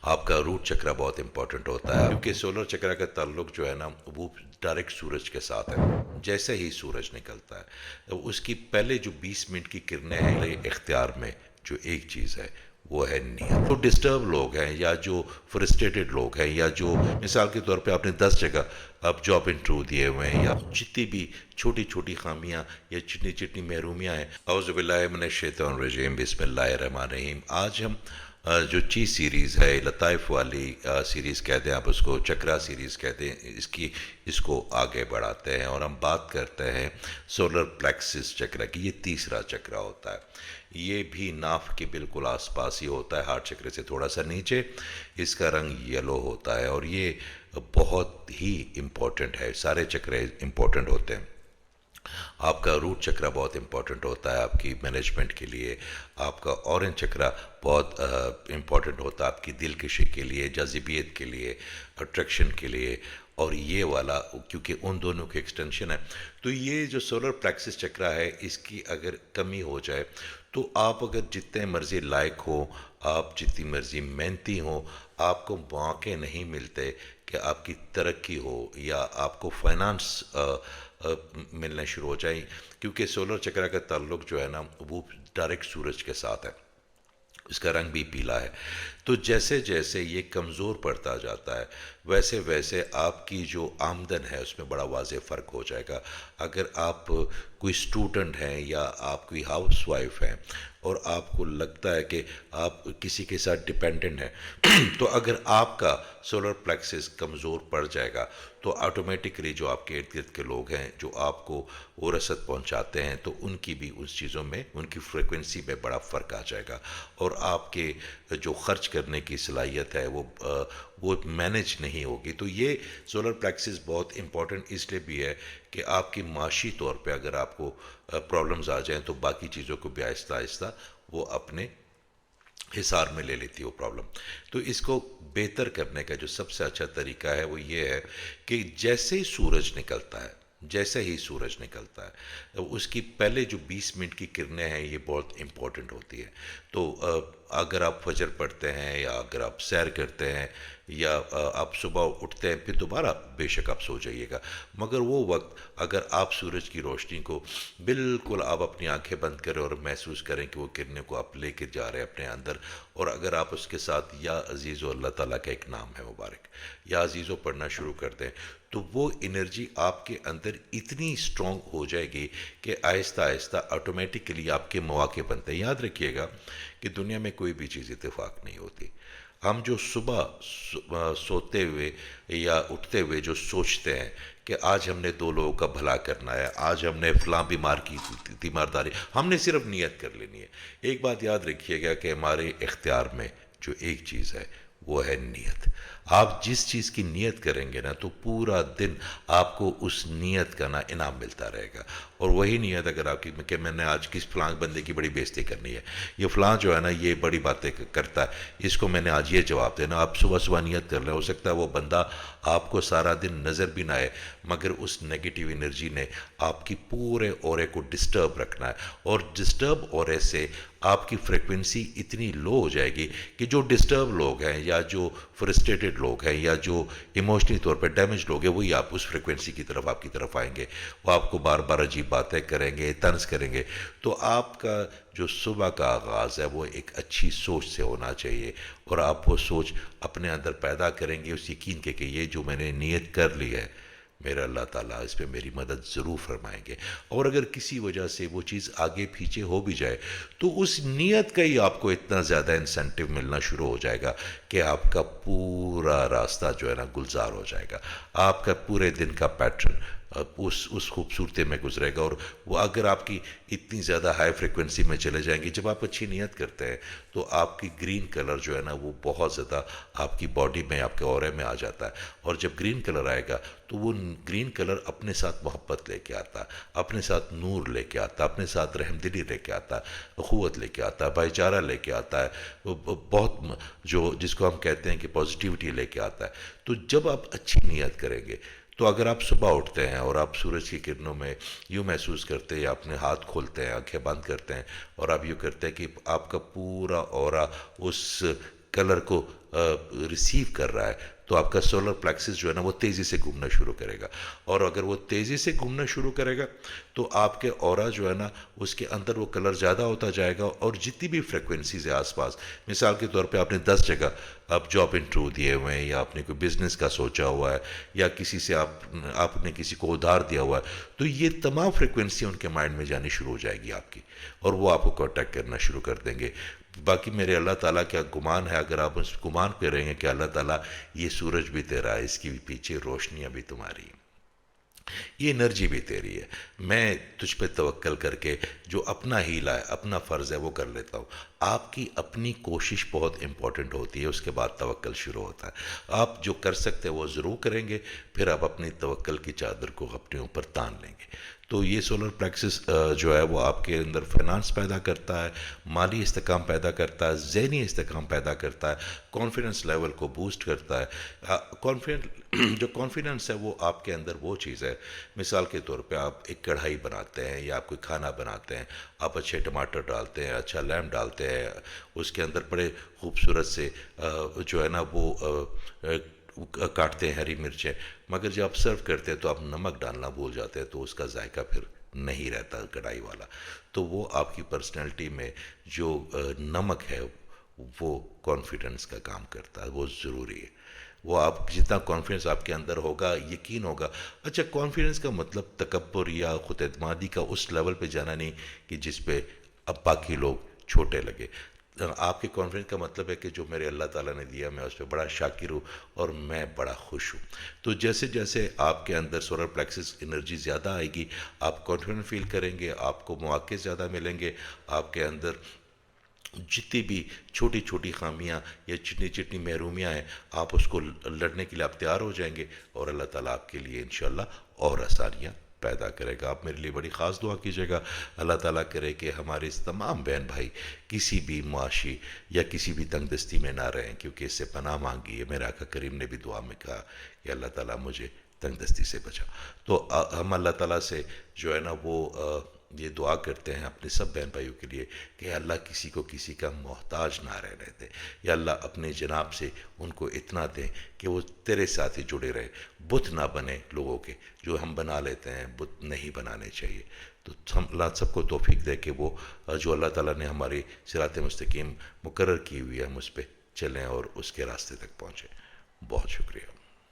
آپ کا روٹ چکرا بہت امپورٹنٹ ہوتا ہے کیونکہ سولر چکرا کا تعلق جو ہے نا وہ ڈائریکٹ سورج کے ساتھ ہے۔ جیسے ہی سورج نکلتا ہے اس کی پہلے جو 20 منٹ کی کرنیں ہیں اختیار میں جو ایک چیز ہے وہ ہے نیت۔ جو ڈسٹرب لوگ ہیں یا جو فرسٹریٹڈ لوگ ہیں یا جو مثال کے طور پہ آپ نے 10 جگہ اب جاب انٹرویو دیے ہوئے ہیں یا جتنی بھی چھوٹی چھوٹی خامیاں یا چٹنی چٹنی محرومیاں ہیں، اعوذ باللہ من الشیطان الرجیم، بسم اللہ الرحمن الرحیم۔ آج ہم جو چیز سیریز ہے، لطائف والی سیریز کہتے ہیں، آپ اس کو چکرا سیریز کہتے ہیں، اس کو آگے بڑھاتے ہیں اور ہم بات کرتے ہیں سولر پلیکسس چکرا کی۔ یہ تیسرا چکرا ہوتا ہے، یہ بھی ناف کے بالکل آس پاس ہی ہوتا ہے، ہارٹ چکرے سے تھوڑا سا نیچے۔ اس کا رنگ یلو ہوتا ہے اور یہ بہت ہی امپورٹنٹ ہے، سارے چکرے امپورٹنٹ ہوتے ہیں۔ آپ کا روٹ چکرا بہت امپورٹنٹ ہوتا ہے آپ کی مینجمنٹ کے لیے، آپ کا اورنج چکرا بہت امپورٹنٹ ہوتا ہے آپ کی دل کشی کے لیے، جاذبیت کے لیے، اٹریکشن کے لیے، اور یہ والا کیونکہ ان دونوں کی ایکسٹینشن ہے۔ تو یہ جو سولر پلیکسس چکرا ہے، اس کی اگر کمی ہو جائے تو آپ اگر جتنے مرضی لائق ہو، آپ جتنی مرضی محنتی ہوں، آپ کو مواقع نہیں ملتے کہ آپ کی ترقی ہو یا آپ کو فائنانس ملنے شروع ہو جائیں، کیونکہ سولر چکرا کا تعلق جو ہے نا وہ ڈائریکٹ سورج کے ساتھ ہے، اس کا رنگ بھی پیلا ہے۔ تو جیسے جیسے یہ کمزور پڑتا جاتا ہے ویسے ویسے آپ کی جو آمدن ہے اس میں بڑا واضح فرق ہو جائے گا۔ اگر آپ کوئی اسٹوڈنٹ ہیں یا آپ کوئی ہاؤس وائف ہیں اور آپ کو لگتا ہے کہ آپ کسی کے ساتھ ڈپینڈنٹ ہیں تو اگر آپ کا سولر پلیکسس کمزور پڑ جائے گا تو آٹومیٹکلی جو آپ کے ارد گرد کے لوگ ہیں جو آپ کو وراثت پہنچاتے ہیں تو ان کی بھی اس چیزوں میں، ان کی فریکوینسی میں بڑا فرق آ جائے گا، اور آپ کے جو خرچ کرنے کی صلاحیت ہے وہ مینج نہیں ہوگی۔ تو یہ سولر پلیکسس بہت امپورٹنٹ اس لیے بھی ہے کہ آپ کی معاشی طور پہ اگر آپ کو پرابلمز آ جائیں تو باقی چیزوں کو بھی آہستہ آہستہ وہ اپنے حصار میں لے لیتی ہے وہ پرابلم۔ تو اس کو بہتر کرنے کا جو سب سے اچھا طریقہ ہے وہ یہ ہے کہ جیسے ہی سورج نکلتا ہے، جیسے ہی سورج نکلتا ہے اس کی پہلے جو 20 منٹ کی کرنیں ہیں یہ بہت امپورٹنٹ ہوتی ہے۔ تو اگر آپ فجر پڑھتے ہیں یا اگر آپ سیر کرتے ہیں یا آپ صبح اٹھتے ہیں پھر دوبارہ بے شک آپ سو جائیے گا، مگر وہ وقت اگر آپ سورج کی روشنی کو بالکل آپ اپنی آنکھیں بند کریں اور محسوس کریں کہ وہ کرنیں کو آپ لے کے جا رہے ہیں اپنے اندر، اور اگر آپ اس کے ساتھ یا عزیزو، اللہ تعالیٰ کا ایک نام ہے مبارک، یا عزیزو پڑھنا شروع کر دیں تو وہ انرجی آپ کے اندر اتنی اسٹرانگ ہو جائے گی کہ آہستہ آہستہ آٹومیٹکلی آپ کے مواقع بنتے ہیں۔ یاد رکھیے گا کہ دنیا میں کوئی بھی چیز اتفاق نہیں ہوتی۔ ہم جو صبح سوتے ہوئے یا اٹھتے ہوئے جو سوچتے ہیں کہ آج ہم نے 2 لوگوں کا بھلا کرنا ہے، آج ہم نے فلاں بیمار کی تیمارداری، ہم نے صرف نیت کر لینی ہے۔ ایک بات یاد رکھیے گا کہ ہمارے اختیار میں جو ایک چیز ہے وہ ہے نیت۔ آپ جس چیز کی نیت کریں گے نا تو پورا دن آپ کو اس نیت کا نا انعام ملتا رہے گا، اور وہی نیت اگر آپ کی کہ میں نے آج کس فلاں بندے کی بڑی بےزتی کرنی ہے، یہ فلاں جو ہے نا یہ بڑی باتیں کرتا ہے، اس کو میں نے آج یہ جواب دینا، آپ صبح صبح نیت کر لیں، ہو سکتا ہے وہ بندہ آپ کو سارا دن نظر بھی نہ آئے مگر اس نیگیٹو انرجی نے آپ کی پورے اورے کو ڈسٹرب رکھنا ہے، اور ڈسٹرب اورے سے آپ کی فریکوینسی اتنی لو ہو جائے گی کہ جو ڈسٹرب لوگ ہیں یا جو فرسٹریٹڈ لوگ ہیں یا جو ایموشنلی طور پہ ڈیمیج لوگ ہیں وہی آپ اس فریکوینسی کی طرف آپ کی طرف آئیں گے، وہ آپ کو بار بار عجیب باتیں کریں گے، طنز کریں گے۔ تو آپ کا جو صبح کا آغاز ہے وہ ایک اچھی سوچ سے ہونا چاہیے، اور آپ وہ سوچ اپنے اندر پیدا کریں گے اس یقین کے کہ یہ جو میں نے نیت کر لی ہے میرا اللہ تعالیٰ اس پہ میری مدد ضرور فرمائیں گے، اور اگر کسی وجہ سے وہ چیز آگے پیچھے ہو بھی جائے تو اس نیت کا ہی آپ کو اتنا زیادہ انسینٹیو ملنا شروع ہو جائے گا کہ آپ کا پورا راستہ جو ہے نا گلزار ہو جائے گا، آپ کا پورے دن کا پیٹرن اس خوبصورتی میں گزرے گا، اور وہ اگر آپ کی اتنی زیادہ ہائی فریکوینسی میں چلے جائیں گے، جب آپ اچھی نیت کرتے ہیں تو آپ کی گرین کلر جو ہے نا وہ بہت زیادہ آپ کی باڈی میں، آپ کے اورے میں آ جاتا ہے، اور جب گرین کلر آئے گا تو وہ گرین کلر اپنے ساتھ محبت لے کے آتا، اپنے ساتھ نور لے کے آتا، اپنے ساتھ رحم دلی لے کے آتا، اخوت لے کے آتا، بھائی چارہ لے کے آتا ہے، بہت جو جس کو ہم کہتے ہیں کہ پازیٹیوٹی لے کے آتا ہے۔ تو جب آپ اچھی نیت کریں گے تو اگر آپ صبح اٹھتے ہیں اور آپ سورج کی کرنوں میں یوں محسوس کرتے ہیں، اپنے ہاتھ کھولتے ہیں، آنکھیں بند کرتے ہیں اور آپ یوں کرتے ہیں کہ آپ کا پورا اورا اس کلر کو ریسیو کر رہا ہے تو آپ کا سولر پلیکسس جو ہے نا وہ تیزی سے گھومنا شروع کرے گا، اور اگر وہ تیزی سے گھومنا شروع کرے گا تو آپ کے اورا جو ہے نا اس کے اندر وہ کلر زیادہ ہوتا جائے گا، اور جتنی بھی فریکوینسیز ہے آس پاس، مثال کے طور پہ آپ نے 10 جگہ آپ جاب انٹرویو دیے ہوئے ہیں، یا آپ نے کوئی بزنس کا سوچا ہوا ہے، یا کسی سے آپ نے کسی کو ادھار دیا ہوا ہے، تو یہ تمام فریکوینسی ان کے مائنڈ میں جانی شروع ہو جائے گی آپ کی، اور وہ آپ کو کانٹیکٹ کرنا شروع کر دیں گے۔ باقی میرے اللہ تعالیٰ کیا گمان ہے، اگر آپ اس گمان پہ رہیں گے کہ اللہ تعالیٰ یہ سورج بھی تیرا ہے، اس کی بھی پیچھے روشنیاں بھی تمہاری ہیں، یہ انرجی بھی تیری ہے، میں تجھ پہ توکل کر کے جو اپنا ہیلا ہے، اپنا فرض ہے وہ کر لیتا ہوں۔ آپ کی اپنی کوشش بہت امپورٹنٹ ہوتی ہے، اس کے بعد توکل شروع ہوتا ہے۔ آپ جو کر سکتے ہیں وہ ضرور کریں گے، پھر آپ اپنی توکل کی چادر کو اپنے اوپر تان لیں گے۔ تو یہ سولر پلیکسس جو ہے وہ آپ کے اندر فائنانس پیدا کرتا ہے، مالی استحکام پیدا کرتا ہے، ذہنی استحکام پیدا کرتا ہے، کانفیڈنس لیول کو بوسٹ کرتا ہے۔ جو کانفیڈنس ہے وہ آپ کے اندر وہ چیز ہے، مثال کے طور پہ آپ ایک کڑھائی بناتے ہیں یا آپ کوئی کھانا بناتے ہیں، آپ اچھے ٹماٹر ڈالتے ہیں، اچھا لیم ڈالتے ہیں، اس کے اندر بڑے خوبصورت سے جو ہے نا وہ کاٹتے ہیں ہری مرچیں، مگر جب آپ سرو کرتے ہیں تو آپ نمک ڈالنا بھول جاتے ہیں، تو اس کا ذائقہ پھر نہیں رہتا کڑھائی والا۔ تو وہ آپ کی پرسنالٹی میں جو نمک ہے وہ کانفیڈنس کا کام کرتا ہے، وہ ضروری ہے۔ وہ آپ جتنا کانفیڈنس آپ کے اندر ہوگا، یقین ہوگا۔ اچھا، کانفیڈنس کا مطلب تکبر یا خود اعتمادی کا اس لیول پہ جانا نہیں کہ جس پہ اب باقی لوگ چھوٹے لگے۔ آپ کے کانفیڈنس کا مطلب ہے کہ جو میرے اللہ تعالیٰ نے دیا میں اس پہ بڑا شاکر ہوں اور میں بڑا خوش ہوں۔ تو جیسے جیسے آپ کے اندر سولر پلیکسس انرجی زیادہ آئے گی، آپ کانفیڈنٹ فیل کریں گے، آپ کو مواقع زیادہ ملیں گے، آپ کے اندر جتنی بھی چھوٹی چھوٹی خامیاں یا چٹنی چٹنی محرومیاں ہیں، آپ اس کو لڑنے کے لیے آپ تیار ہو جائیں گے، اور اللہ تعالیٰ آپ کے لیے انشاءاللہ اور آسانیاں پیدا کرے گا۔ آپ میرے لیے بڑی خاص دعا کیجیے گا، اللہ تعالیٰ کرے کہ ہمارے اس تمام بہن بھائی کسی بھی معاشی یا کسی بھی تنگ دستی میں نہ رہیں، کیونکہ اس سے پناہ مانگی ہے۔ میرے آقا کریم نے بھی دعا میں کہا کہ اللہ تعالیٰ مجھے تنگ دستی سے بچا۔ تو ہم اللہ تعالیٰ سے جو ہے نا وہ یہ دعا کرتے ہیں اپنے سب بہن بھائیوں کے لیے کہ اللہ کسی کو کسی کا محتاج نہ رہنے دے، یا اللہ اپنے جناب سے ان کو اتنا دے کہ وہ تیرے ساتھ ہی جڑے رہے، بت نہ بنے لوگوں کے جو ہم بنا لیتے ہیں، بت نہیں بنانے چاہیے۔ تو ہم اللہ سب کو توفیق دے کہ وہ جو اللہ تعالیٰ نے ہماری صراط مستقیم مقرر کی ہوئی ہے ہم اس پہ چلیں اور اس کے راستے تک پہنچیں۔ بہت شکریہ۔